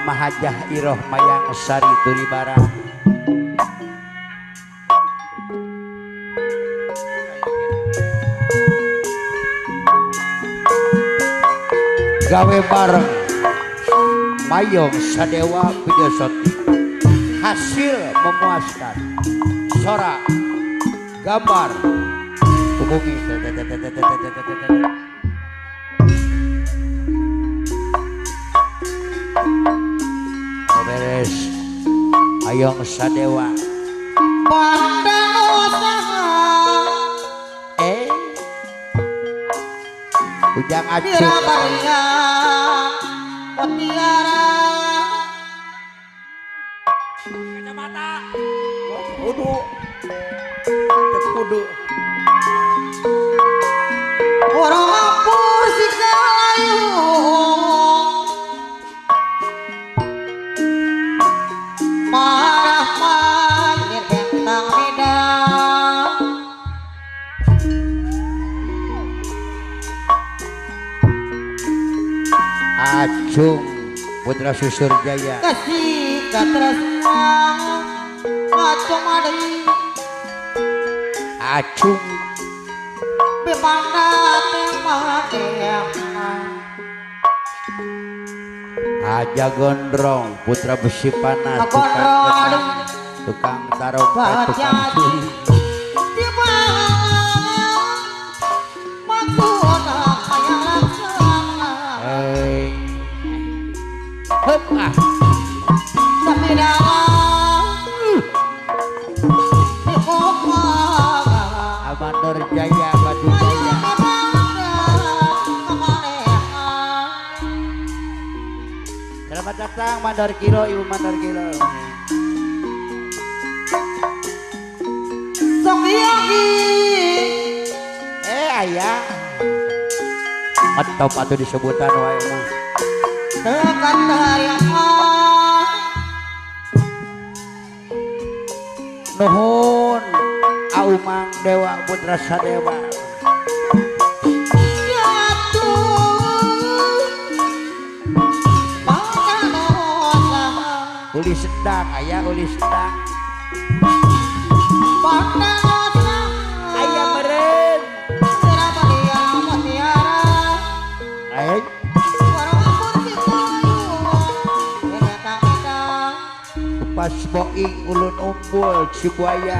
Mama Hajah Iroh Mayang Sari Turibara. Gawe bareng Mayong Sadewa Widyasoti, hasil memuaskan, sorak gambar hubungi beres Mayong Sadewa pandang usaha ujang acung Birabaria Mutiara kacamata kudu kudu orang apur si kalayu marah manggil bentang midang acung putra susur jaya kasih katresna ngacung adei acung bipanda temadeang aja gondrong putra besi panas gondrong adei tukang taruh tukang Bajaj. suli di bawah makuna kaya laksana hup tapi dalam di koma Amandor Jaya Batu Jaya selamat datang Mandor Kilo Ibu Mandor Kilo sok yogi ayah ngetop atau disebutan wae mah dekat harian nuhun Aumang Dewa Putra Sadewa uli sedang ayah uli sedang ayah meren ayah pas boing ulun umpul Cibuaya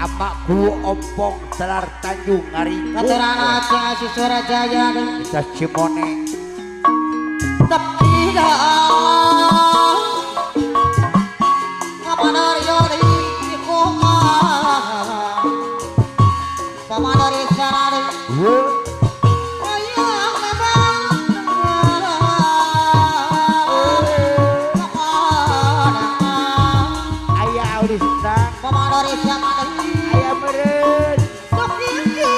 amakku ompong Selar Tanjung Ngaringkung si Surajaya kita Cimone tapi dah Pamanaryo di koma Pamanari sarari ayang memang ayah uli sedang Pamanari sarari ayah meren Sokiki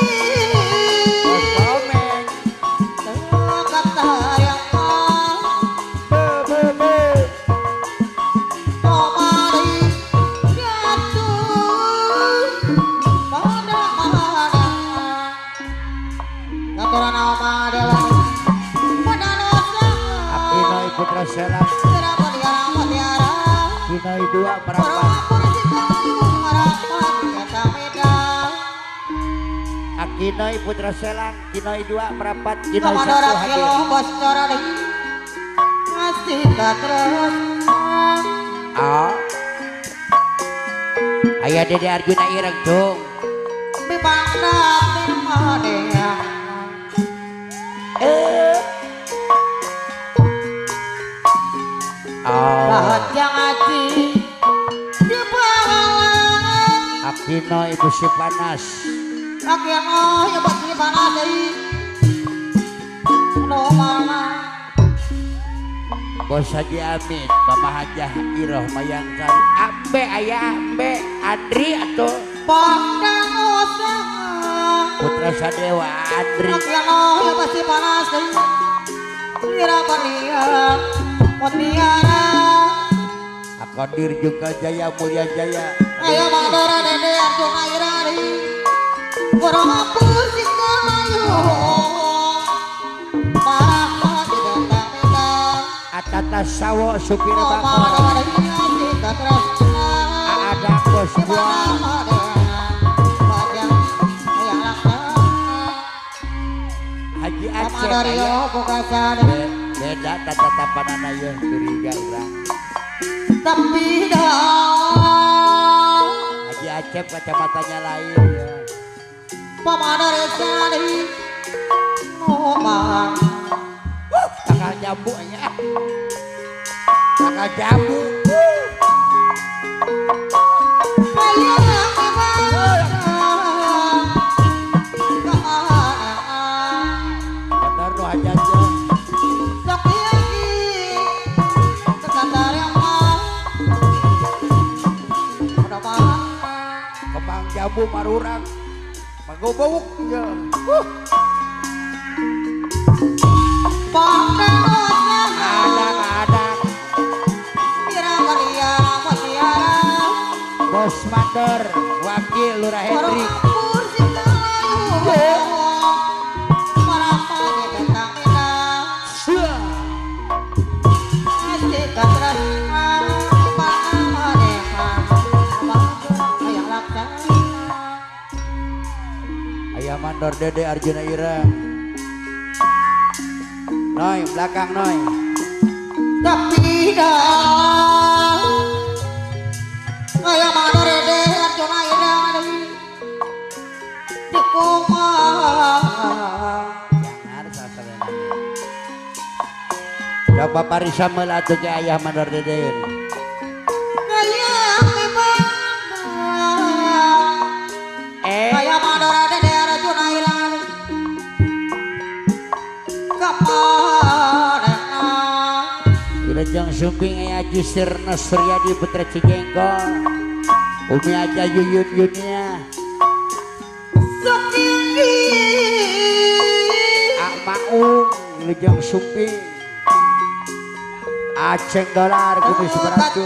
bos komen dekat hayang be Pamanari jatuh pada mana Katuran oma dewa pada dosa Apinoi Putra Selang Kenapa dia mutiara Pinoi dua merapat orang polisi kayu merapat kata medang Akinoi Putra Selang Kinoi dua merapat Kinoi Kamadora satu kilo hadir bos corari masih tak terus ayah Dede Arjuna Ireng dong bibanda temadea bahagia ngaji di bawah Akinoi Ibu Si Panas laki yang ya pasti panas no mana Bos Haji Amin Mama Hajah Iroh Mayang Sari Ambe ayah Ambe Andri atau pandang usaha Putra Sadewa Andri laki yang ya pasti panas Birabaria Mutiara Kodir juga Jaya Mulia Jaya. Aya mandora dede Arjuna Irari Kurapur Sikayu Parama Didata Atata Sawo Supir Mama Bakor. Dari Katrasna Ada Bos Buah. Haji Aceh aya. Beda tatapanana ya curiga urang. Tapi dah Haji Aceh kacamatanya lain ya. Pamanare sari Ngomong Takal jambu nya. Takal jambu. Kaya Bener nu aja aja. Kembang jambu marurang. Magobok ya. Ada. Bos Mandor, Wakil Lurah Hendrik. Ayah Mandor Dede Arjuna Ira. Noy, belakang Noy. Tapi dah Ayah mana rede Arjuna Irani di koma Jangan sasaran. Coba parisa melatu ke Ayah Mandor Dede. Ayah memang Ayah mana rede Arjuna Irani kemana Wilajeng Sumping Ayah Jusir Nasriadi Putra Cigengkol. Umi aja Yuyun Yunia. setinggi Maung Wilajeng Sumping. Aceng Dolar Kumis Beratu.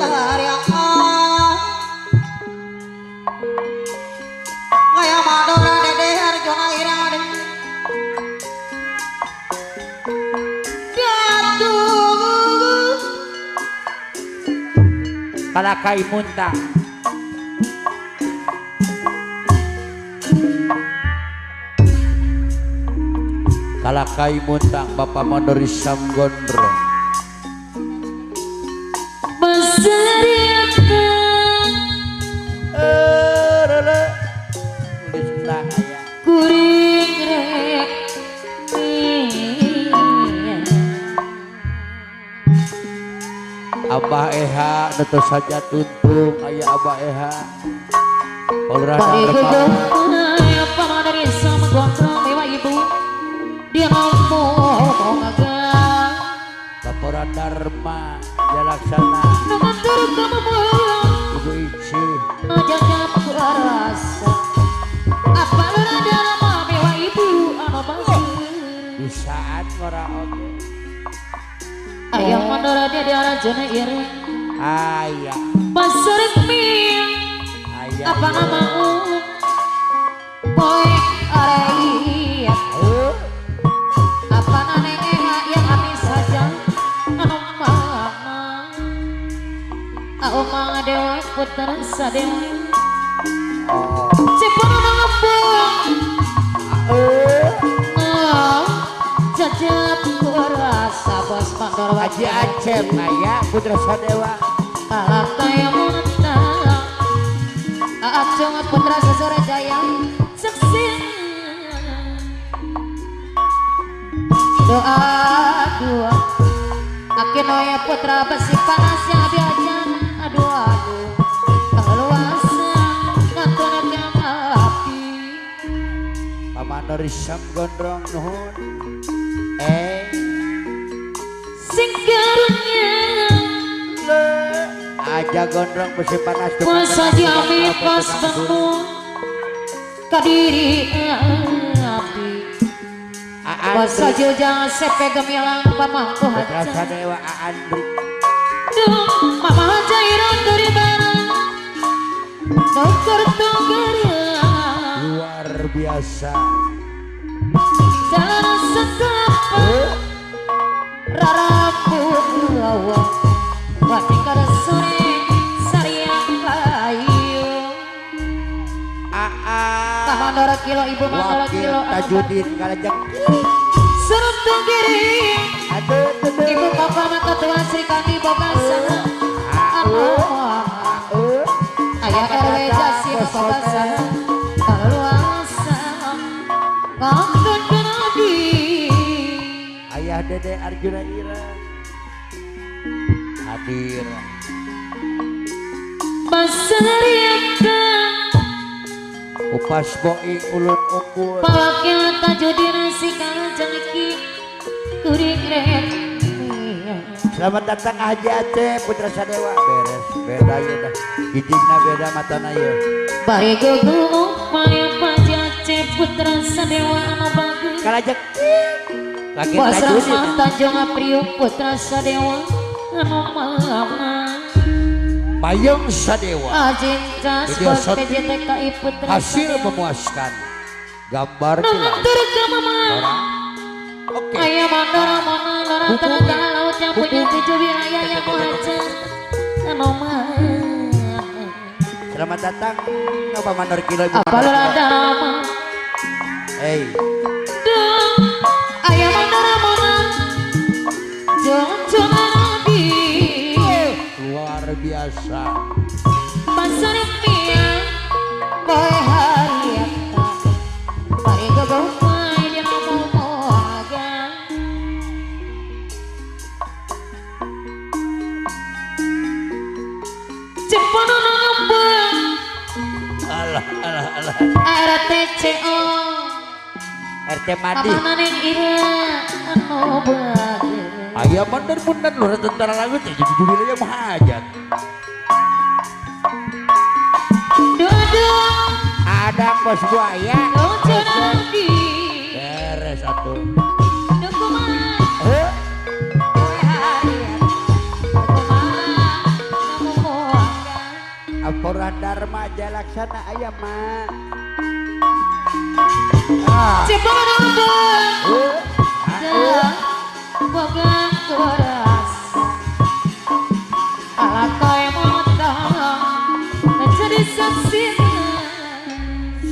Ayah mana rede Arjuna Irani Kalakai Muntang. Kalakai Muntang Bapak Mandori Samgondro. Meseriakan Rele. Tulis ulang Ayah. kuring rek Abah Eha tentu saja tuntung Ayah Abah Eha. Paulurah Bari Dharma. ya paman dari sama gondrong dewa ibu dia ngomong agak Laporan Dharma Jalaksana dengan turut kamu pulang Ibu Ici. ajak rasa apa lu ada lama dewa ibu anu bangsa Bisaan ngora oke. ayam mandora dia di Arjuna Ira Ayah. pasar mie Ayah. apa namamu boy arei apa nane yang kami saja anu mama aku mang dewa putra sadewa Oh. cepana ngapung jajab kurasa bos mandor Haji Aceh Ayah Putra Sadewa. Kaya muntah Acung putra sesore jaya Seksi Doa Akin oya putra besi panas yang diajan Aduh Keluasa Ngantunan yang api Pamandori Samgondrong nuhun. Sing karunya Aja gondrong besi panas. Masa jami pas bangun Kadiri api Masa jujang sepe gemilang pamangku Putra haja Sadewa Aandri. Duh mama jairan nuker tunggara luar biasa. jalan setapa rarapu lawa wating kada sore sariak layu Mandora kilo ibu Mandora Wakil kilo Tajudin Kalajeng. serut tunggiri Aduh, ibu papa mata tua Sri Kandi boga sana ayah RW Jasi boga sana kaluasa ngantun kenadi Ayah Dede Arjuna Ira hadir. Basariaka Upas boing ulun unggul. Pawakil Tajudin si Kalajeng iki kuring red Selamat datang Haji Aceh Putra Sadewa. Beres, beda ya dah. Gijingna beda matana ya. bari gugu upaya pajace putra sadewa anu bagus Kalajeng. Lagi Bos Tajudin. Rahman Tanjung Apriu putra sadewa anu mama Mayung Sadewa. Ajintas Video bos shot. PJTKI putra Hasil sadewa memuaskan. Gambar Nang jelas. atur ke mama Orang. Oke. Ayah Mandora Mona Lora Hubungi. Tengah Laut yang punya Hubungi. 7 wilayah yang wajar anu mama Selamat datang. Napa Mandor Kilo Ibu. apa lu ada mama Hey. Dong, ayah Mandora Mona Jong Nabi Luar biasa. Pasar Mia Boy Hariata Pari Gagawai Dia mau moga Cepono nambah Alah. RTCO RT Madi. Amanan yang ira Anu bagus Ayah bener-bener luar tentara lagu jadi wilayah mahajat. Doa-doa Ada bos buaya. Doa Nabi Beres satu. Dokuman Eh, Boy Hariata Dokuman Kamu moga Apuran Dharma Jalaksana ayah mah. Cepono nambah Eh, Boga kurasa Alakai monotong Menjadi saksinya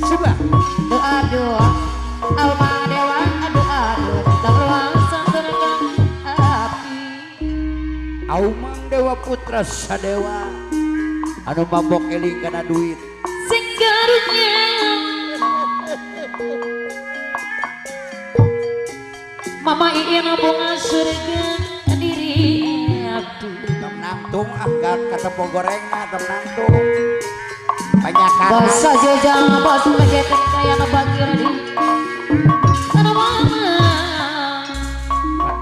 Coba. Doa-doa Alma dewa Aduh-aduh Tak ruang santurkan api Aumang Dewa Putra Sadewa. Anu mabok eling kana duit. Sing karunya Mama Iin bunga surga diri abdi Tem nangtung kata pogoreng na tem nangtung. Banyakan. Basa jejang bos pajetek kaya no bagir di Anu mama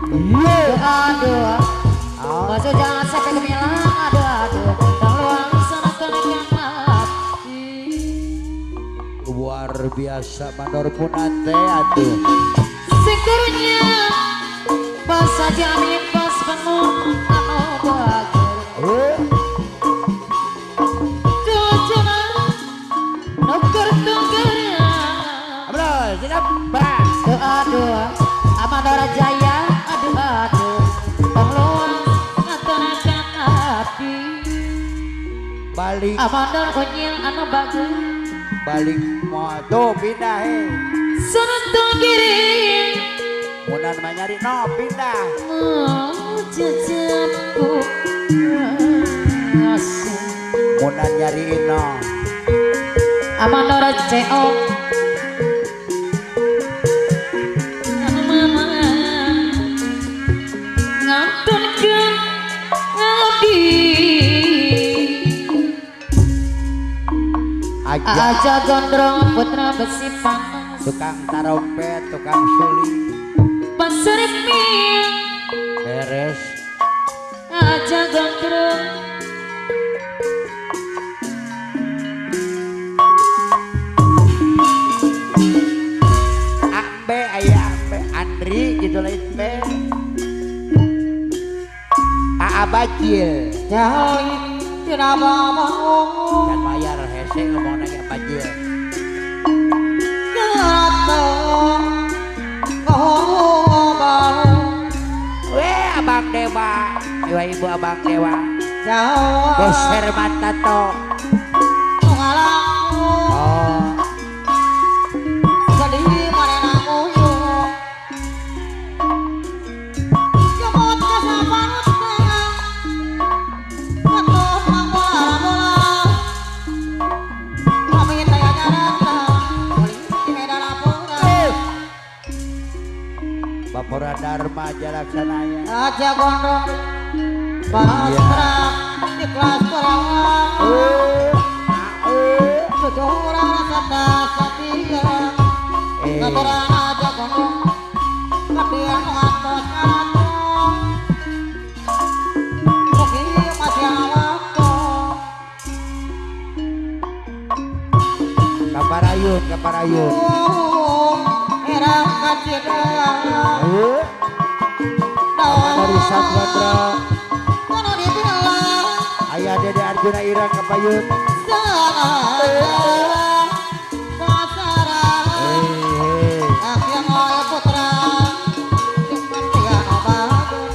Doa-doa Basa jangan sampai gemilang Aduh-aduh Tak luang sana kenakan mati Luar biasa Mandor Punante atuh. Sekurunya Basa jamin bos penuh Anu bagir Dojona Nuker tunggara Bro, siap, Bang. Doa-doa Amadora Jaya Aduh-aduh Pengeluar Ngatonakan hati Balik, Amador kunyil anu bagus balik moto pindah Sentuh kiri Munan manyari no pindah. Mau jajabku Rasa Munan nyariin no. Amadora CO Anu mama Ngantunkan Abdi Aja gondrong putra besi panas Tukang tarompet, tukang suling. Pasar mie Beres. Aja gondrong Ambe ayah ambe Andri gitu lain be. Aa Bacil Jauh tidak mau dan bayar hese dua ibu abang dewa. Jawa Bos Herman Tato. Ngalang Oh, sedih manena muyung Jemut kesaparut Ketut mangbola-bola Kami taya nyaranda Polisi Medan Apura Bapora Dharma Jalaksanaya. Aja gondrong Basrak di kelas perawat Sejurang rasa setia Ngaturan aja gondrong Ketian ngantos ngantos Mugi masih waktu Kaparayun. Merah kacidang Dari Satwandra. Kono dibilang Ayah Dede Arjuna Irang Kapayun. Jangan Kasaran Hei. Akhirnya oleh putra Cuman dia nobadur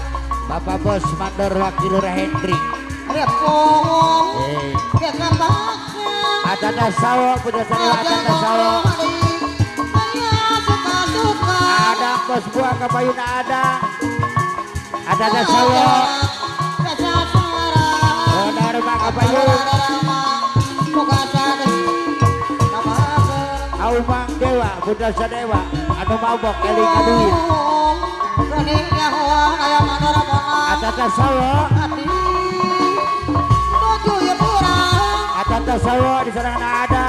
Bapak Bos Mandor Wakil Lurah Hendrik. Repong Hei. Kita paksa Adana Sawo Putra Sadewa Adana Sawo. Saya suka-suka Ada Bos Buah Kapayun ada. Adana Sawo. Dharma Kapayun. Aumang Dewa Putra Sadewa. Anu mabok eling aduin. Adana Sawo. Adana Sawo di sana ada.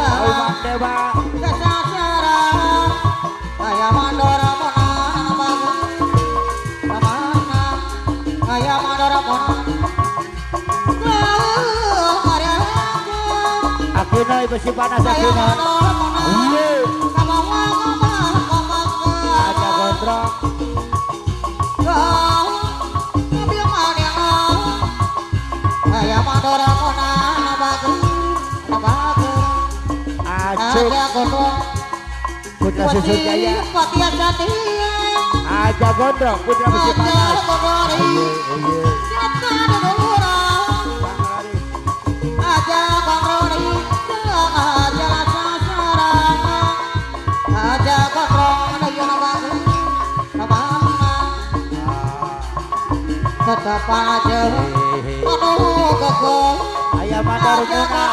Aumang Dewa. Akina ibu si panas Akina. Ada gondrong. Acuk Putra Susu Jaya. Aja gondrong Putra Besi Panas. Ayo. Bang Laris. Aja kontroli aja sasaran aja kontroli yo nabagus nabama tetap aja anu keke Ayah Mandar aja Muna.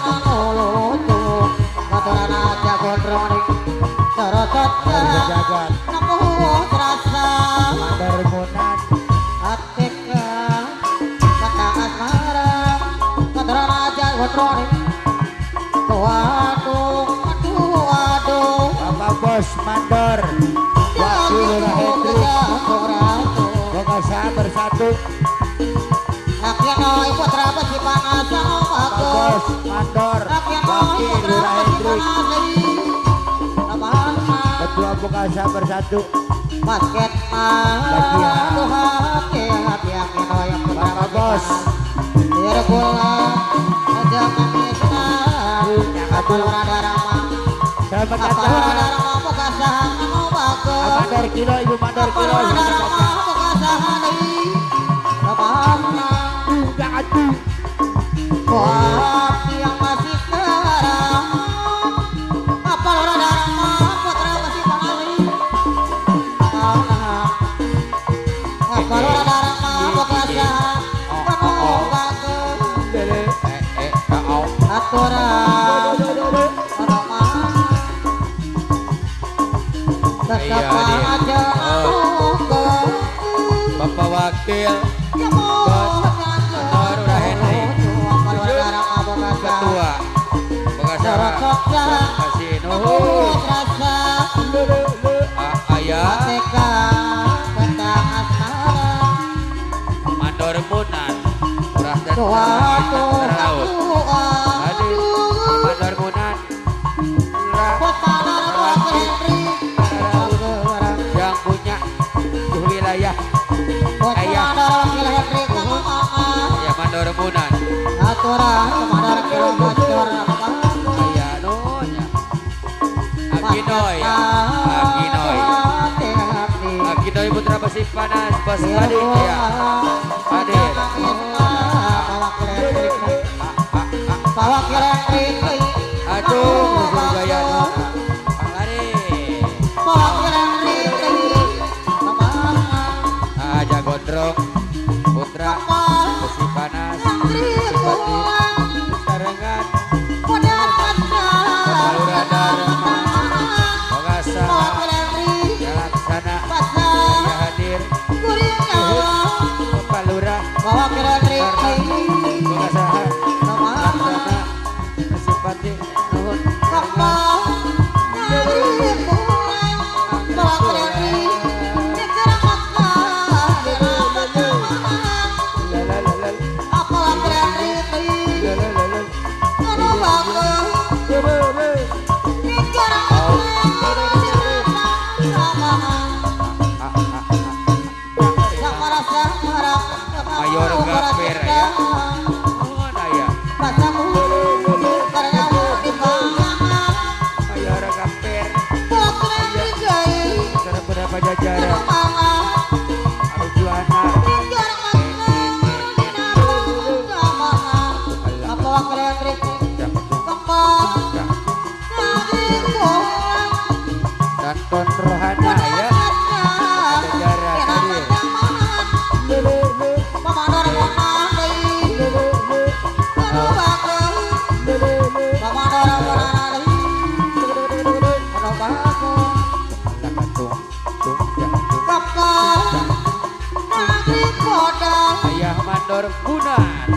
kontroli kotoran aja kontroli terocot Jagat nemu terasa Mandar Munan. atika kata asmara kotoran aja kontroli aduh Bapak Bos Mandor Wakil Lurah Hendrik. Bokasa bersatu. Akhirnya putra besi panas Bapak Bos Mandor Wakil Lurah Hendrik. Ketua Bokasa bersatu. Basket Bapak Bos Biar bola aja kamisna kapal rada rama Selamat kapal datang rada rama bokasa anu bagus Mandor Kilo Ibu Mandor kapal Kilo. rada Selamat rama datang. bokasa deui kapalna Enggak atuh. buat yang masih terang kapal rada rama putra masih pangali kapal rada rama bokasa anu bagus Dele. Kau. aturan roman tetap aja aku Bapak Wakil ya mau Lurah Hendrik. Ketua Pengacara Kasino Ayah Mandor Munan Murah dan Terlaut Hadir Mandor Munan yang punya di wilayah ya Mandor Munan Ayah Nonya Akinoy Akinoy Putra Besi panas bos Adit ya. Adit. Bawa kelentrik Aduh, musuh gaya non. Bang Adit. bawa kelentrik Aja gondrong. Putra besi panas. Bupati Sarengan. Kepalura Dharma. Pogasa. Laksana. Saya hadir. Kepalura. bawa kelentrik Pogasa. Laksana. Sipati. Nuhun. Mayor Gaper ya. Mana ya? Mayor Gaper. Karena berapa jajaran? Arjuana. Dan Ton Rohana ya. Jajaran hadir. Ayah Mandor Gunan.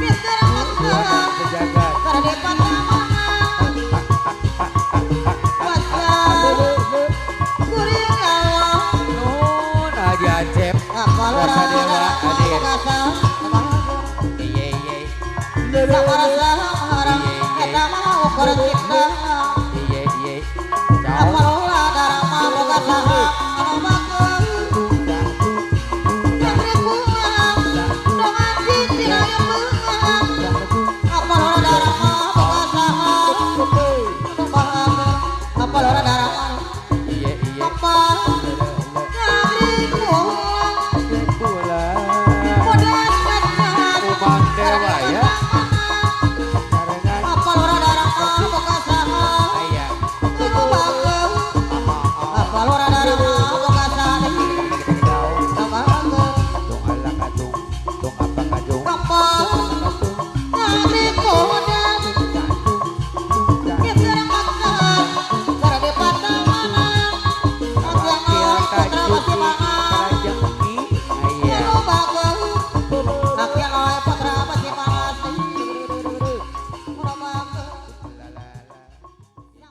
Sejagat. Nun Haji Acep. Rasa Dewa hadir. Iye iye. Sama rasa harap, eta mah ukuran kita